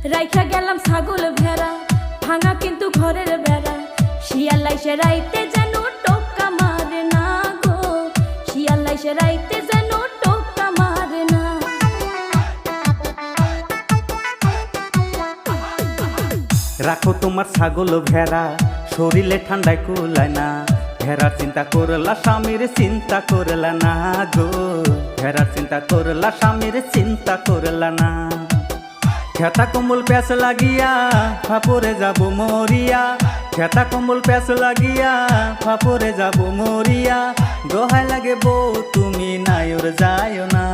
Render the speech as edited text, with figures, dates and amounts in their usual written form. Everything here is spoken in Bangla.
রাইখা গেলাম ছাগল ভেড়া, ভাঙা কিন্তু ঘরের বেড়া। শিয়াল আইসে রাইতে যেন টোকা মারে না গো, শিয়াল আইসে রাইতে যেন টোকা মারে না। রাখো তোমার ছাগল ভেড়া, শরীরে ঠান্ডায় কুলায় না। ভেড়ার চিন্তা করলা স্বামীর চিন্তা করলা না গো, ভেড়ার চিন্তা করলা স্বামীর চিন্তা করলা না। খেতা কম্বল প্যাস লাগিয়া ফাপরে যাব মরিয়া, খেতা কম্বল প্যাস লাগিয়া ফাপরে যাব মরিয়া। দোহাই লাগে বউ তুমি নায়র যায় না।